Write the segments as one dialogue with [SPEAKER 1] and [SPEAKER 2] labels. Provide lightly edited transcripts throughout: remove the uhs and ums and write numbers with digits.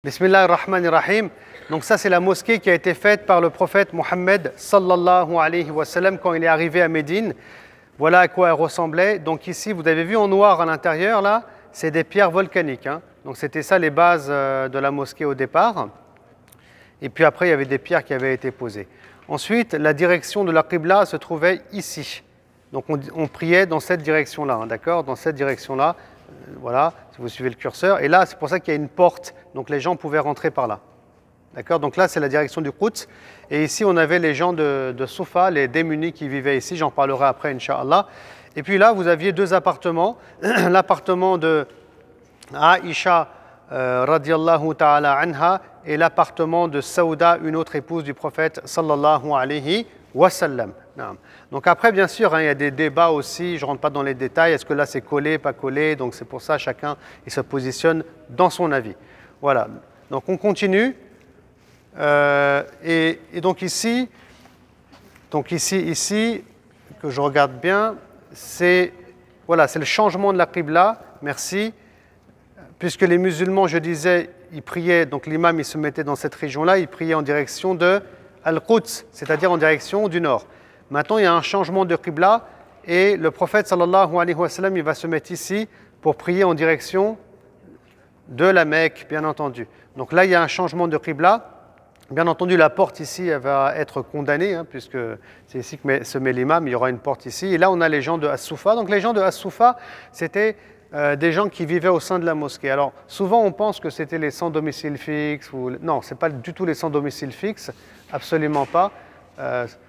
[SPEAKER 1] Bismillah ar-Rahman ar-Rahim. Donc ça c'est la mosquée qui a été faite par le prophète Mohammed sallallahu alayhi wa sallam quand il est arrivé à Médine. Voilà à quoi elle ressemblait. Donc ici vous avez vu en noir à l'intérieur là, c'est des pierres volcaniques. Donc c'était ça les bases de la mosquée au départ. Et puis après il y avait des pierres qui avaient été posées. Ensuite la direction de la Qibla se trouvait ici. Donc on priait dans cette direction-là, d'accord, dans cette direction-là. Voilà, si vous suivez le curseur. Et là, c'est pour ça qu'il y a une porte. Donc les gens pouvaient rentrer par là. D'accord. Donc là, c'est la direction du Quds. Et ici, on avait les gens de Soufa, les démunis qui vivaient ici. J'en parlerai après, Inch'Allah. Et puis là, vous aviez deux appartements. L'appartement de Aïcha, radiallahu ta'ala anha, et l'appartement de Saouda, une autre épouse du prophète, sallallahu alayhi wa sallam. Donc après, bien sûr, il y a des débats aussi, je ne rentre pas dans les détails, est-ce que là c'est collé, pas collé, donc c'est pour ça chacun il se positionne dans son avis. Voilà, donc on continue. Et donc ici, que je regarde bien, c'est voilà, c'est le changement de la Qibla, merci. Puisque les musulmans, je disais, ils priaient, donc l'imam il se mettait dans cette région-là, il priait en direction de Al-Quds, c'est-à-dire en direction du nord. Maintenant, il y a un changement de Qibla et le prophète sallallahu alayhi wa sallam, il va se mettre ici pour prier en direction de la Mecque, bien entendu. Donc là, il y a un changement de Qibla. Bien entendu, la porte ici, elle va être condamnée, puisque c'est ici que se met l'imam, il y aura une porte ici. Et là, on a les gens de As-Soufa. Donc les gens de As-Soufa, c'était des gens qui vivaient au sein de la mosquée. Alors, souvent, on pense que c'était les sans domicile fixe. Non, ce n'est pas du tout les sans domicile fixe, absolument pas.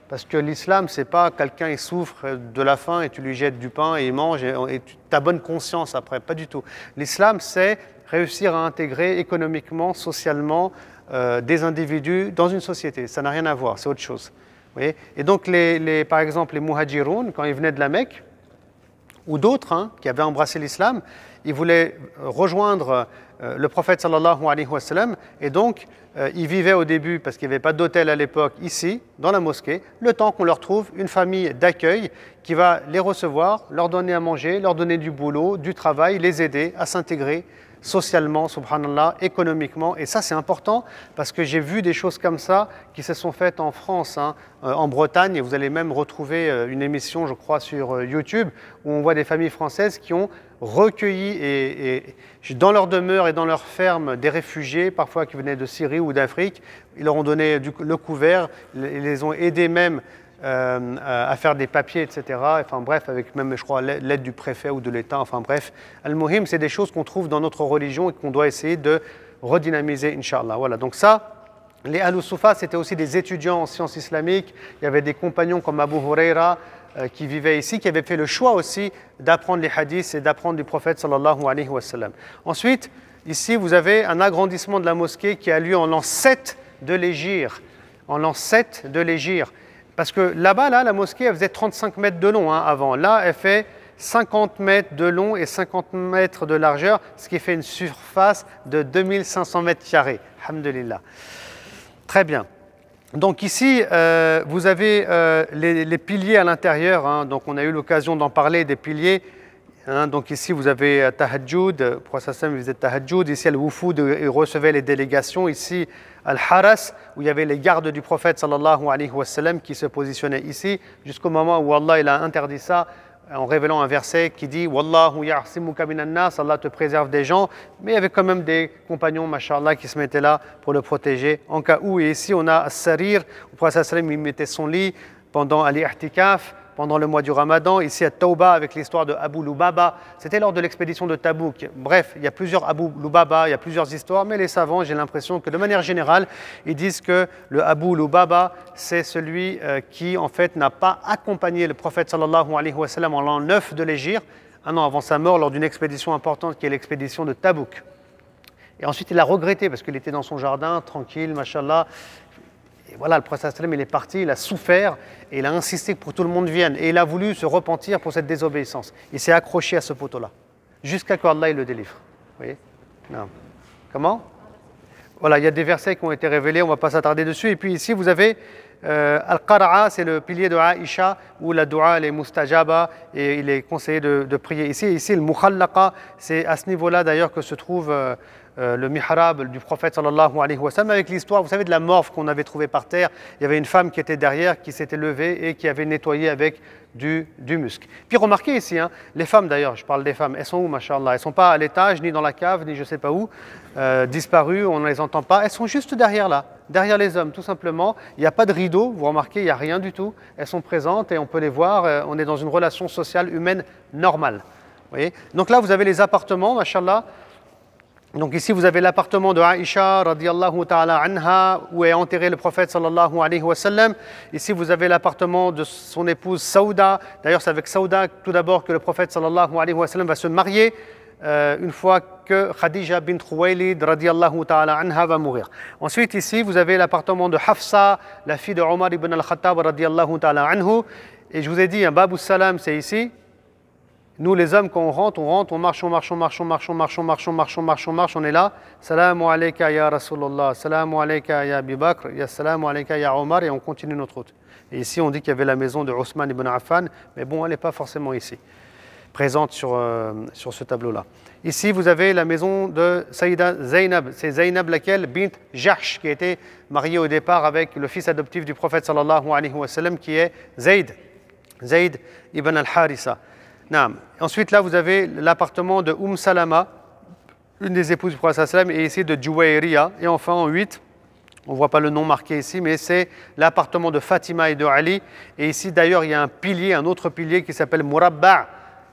[SPEAKER 1] Parce que l'islam, c'est pas quelqu'un il souffre de la faim et tu lui jettes du pain et il mange et tu as bonne conscience après, pas du tout. L'islam, c'est réussir à intégrer économiquement, socialement des individus dans une société. Ça n'a rien à voir, c'est autre chose. Vous voyez. Et donc, par exemple, les muhajiroun, quand ils venaient de la Mecque, ou d'autres qui avaient embrassé l'islam, ils voulaient rejoindre le prophète sallallahu alayhi wa sallam, et donc ils vivaient au début, parce qu'il n'y avait pas d'hôtel à l'époque, ici, dans la mosquée, le temps qu'on leur trouve une famille d'accueil qui va les recevoir, leur donner à manger, leur donner du boulot, du travail, les aider à s'intégrer socialement, subhanallah, économiquement. Et ça, c'est important parce que j'ai vu des choses comme ça qui se sont faites en France, en Bretagne. Et vous allez même retrouver une émission, je crois, sur YouTube où on voit des familles françaises qui ont recueilli et dans leur demeure et dans leur ferme des réfugiés, parfois qui venaient de Syrie ou d'Afrique. Ils leur ont donné le couvert, ils les ont aidés même à faire des papiers, etc. Enfin bref, avec même, je crois, l'aide du préfet ou de l'État. Enfin bref, Al-Muhim, c'est des choses qu'on trouve dans notre religion et qu'on doit essayer de redynamiser, Inch'Allah. Voilà, donc ça, les Ahl-Soufa, c'était aussi des étudiants en sciences islamiques. Il y avait des compagnons comme Abu Huraira qui vivaient ici, qui avaient fait le choix aussi d'apprendre les hadiths et d'apprendre du prophète sallallahu alayhi wa sallam. Ensuite, ici, vous avez un agrandissement de la mosquée qui a lieu en l'an 7 de l'Hégire. En l'an 7 de l'Hégire. Parce que là-bas, la mosquée, elle faisait 35 mètres de long avant. Là, elle fait 50 mètres de long et 50 mètres de largeur, ce qui fait une surface de 2500 mètres carrés. Alhamdulillah. Très bien. Donc ici, vous avez les piliers à l'intérieur. Donc on a eu l'occasion d'en parler, des piliers. Donc ici, vous avez Tahajjud, le prophète faisait Tahajjud. Ici, Al-Wufud, il recevait les délégations. Ici, Al-Haras, où il y avait les gardes du prophète sallallahu alayhi wa sallam qui se positionnaient ici, jusqu'au moment où Allah il a interdit ça en révélant un verset qui dit « Wallahu ya'simuka minan nas » Allah te préserve des gens. Mais il y avait quand même des compagnons, mashallah, qui se mettaient là pour le protéger en cas où. Et ici, on a As-Sarir, où le prophète sallallahu alayhi wa sallam il mettait son lit pendant l'I'tikaf, pendant le mois du Ramadan, ici à Tauba avec l'histoire de Abu Lubaba, c'était lors de l'expédition de Tabouk. Bref, il y a plusieurs Abu Lubaba, il y a plusieurs histoires, mais les savants, j'ai l'impression que de manière générale, ils disent que le Abu Lubaba, c'est celui qui en fait n'a pas accompagné le prophète sallallahu alayhi wa sallam en l'an 9 de l'Hégire, un an avant sa mort, lors d'une expédition importante qui est l'expédition de Tabouk. Et ensuite, il a regretté parce qu'il était dans son jardin, tranquille, mashallah. Et voilà, le prophète sallam il est parti, il a souffert et il a insisté pour que tout le monde vienne. Et il a voulu se repentir pour cette désobéissance. Il s'est accroché à ce poteau-là, jusqu'à ce qu'Allah le délivre. Vous voyez? Non. Comment? Voilà, il y a des versets qui ont été révélés, on ne va pas s'attarder dessus. Et puis ici, vous avez Al-Qara'a, c'est le pilier de Aïcha, où la dua elle est mustajaba et il est conseillé de prier ici. Ici, le Mukhallaqa, c'est à ce niveau-là d'ailleurs que se trouve le mihrab du prophète sallallahu alayhi wa sallam, avec l'histoire, vous savez, de la morve qu'on avait trouvée par terre. Il y avait une femme qui était derrière, qui s'était levée et qui avait nettoyé avec du musc. Puis remarquez ici, hein, les femmes d'ailleurs, je parle des femmes, elles sont où, mashallah? Elles ne sont pas à l'étage, ni dans la cave, ni je ne sais pas où, disparues, on ne les entend pas. Elles sont juste derrière là, derrière les hommes, tout simplement. Il n'y a pas de rideau, vous remarquez, il n'y a rien du tout. Elles sont présentes et on peut les voir. On est dans une relation sociale humaine normale. Vous voyez? Donc là, vous avez les appartements, mashallah. Donc ici, vous avez l'appartement de Aïcha, radiyallahu ta'ala anha, où est enterré le prophète, sallallahu alayhi wa sallam. Ici, vous avez l'appartement de son épouse Saouda. D'ailleurs, c'est avec Saouda, tout d'abord, que le prophète, sallallahu alayhi wa sallam, va se marier une fois que Khadija bint Khuwaylid, radiyallahu ta'ala anha, va mourir. Ensuite, ici, vous avez l'appartement de Hafsa, la fille de Omar ibn al-Khattab, radiyallahu ta'ala anhu. Et je vous ai dit, un Babou Salam, c'est ici. Nous, les hommes, quand on rentre, on marche, on est là. Salamu alayka ya Rasulullah, salamu alayka ya Abi Bakr, ya salamu alayka ya Omar, et on continue notre route. Et ici, on dit qu'il y avait la maison de Othman ibn Affan, mais bon, elle n'est pas forcément ici, présente sur ce tableau-là. Ici, vous avez la maison de Saïda Zainab. C'est Zainab laquelle bint Jahsh, qui a été mariée au départ avec le fils adoptif du prophète sallallahu alayhi wa sallam, qui est Zayd ibn al-Harisa. Ensuite, là, vous avez l'appartement de Salama, une des épouses du prophète sallam, et ici de Juwayriya. Et enfin, en 8, on ne voit pas le nom marqué ici, mais c'est l'appartement de Fatima et de Ali. Et ici, d'ailleurs, il y a un pilier, un autre pilier qui s'appelle Murabba'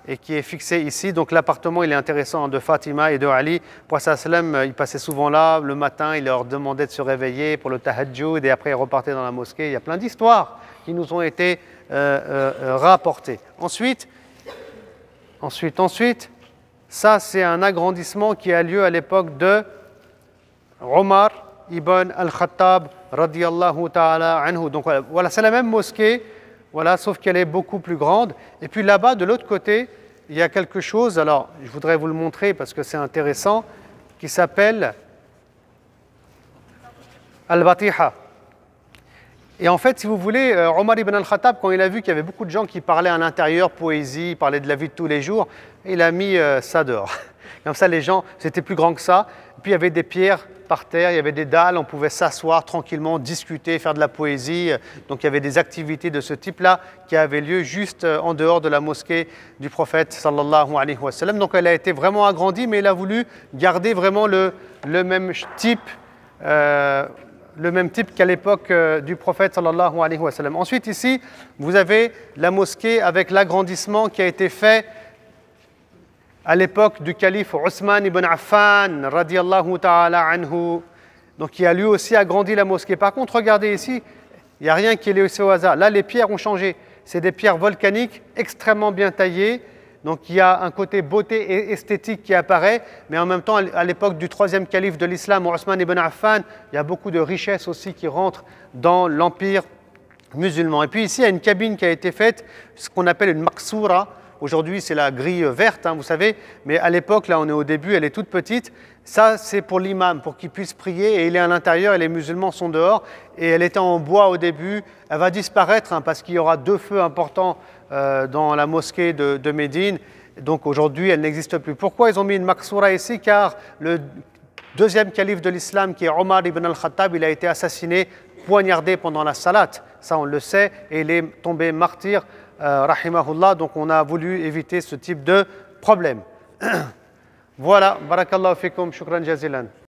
[SPEAKER 1] et qui est fixé ici. Donc l'appartement, il est intéressant, de Fatima et de Ali. Le prophète sallam, il passait souvent là. Le matin, il leur demandait de se réveiller pour le tahajjud et après, il repartait dans la mosquée. Il y a plein d'histoires qui nous ont été rapportées. Ensuite, ça c'est un agrandissement qui a lieu à l'époque de Omar ibn al-Khattab radiyallahu ta'ala anhu. Donc voilà, c'est la même mosquée, voilà, sauf qu'elle est beaucoup plus grande. Et puis là-bas, de l'autre côté, il y a quelque chose, alors je voudrais vous le montrer parce que c'est intéressant, qui s'appelle Al-Batiha. Et en fait, si vous voulez, Omar ibn al-Khattab, quand il a vu qu'il y avait beaucoup de gens qui parlaient à l'intérieur, poésie, parlaient de la vie de tous les jours, il a mis ça dehors. Comme ça, les gens, c'était plus grand que ça. Et puis, il y avait des pierres par terre, il y avait des dalles, on pouvait s'asseoir tranquillement, discuter, faire de la poésie. Donc, il y avait des activités de ce type-là qui avaient lieu juste en dehors de la mosquée du prophète, sallallahu alayhi wa sallam. Donc, elle a été vraiment agrandie, mais il a voulu garder vraiment le même type qu'à l'époque du prophète sallallahu alayhi wa sallam. Ensuite ici, vous avez la mosquée avec l'agrandissement qui a été fait à l'époque du calife Othman ibn Affan radiyallahu ta'ala anhu. Donc il a lui aussi agrandi la mosquée. Par contre, regardez ici, il n'y a rien qui est laissé au hasard. Là, les pierres ont changé. C'est des pierres volcaniques extrêmement bien taillées. Donc il y a un côté beauté et esthétique qui apparaît, mais en même temps, à l'époque du troisième calife de l'islam, Othman ibn Affan, il y a beaucoup de richesses aussi qui rentrent dans l'empire musulman. Et puis ici, il y a une cabine qui a été faite, ce qu'on appelle une maqsoura. Aujourd'hui, c'est la grille verte, hein, vous savez, mais à l'époque, là, on est au début, elle est toute petite. Ça, c'est pour l'imam, pour qu'il puisse prier, et il est à l'intérieur, et les musulmans sont dehors. Et elle était en bois au début. Elle va disparaître, hein, parce qu'il y aura 2 feux importants dans la mosquée de Médine. Donc aujourd'hui, elle n'existe plus. Pourquoi ils ont mis une maqsoura ici? Car le deuxième calife de l'islam, qui est Omar ibn al-Khattab, il a été assassiné, poignardé pendant la salat. Ça, on le sait, et il est tombé martyr, rahimahullah. Donc on a voulu éviter ce type de problème. Voilà, barakallahu fikum, shukran jazilan.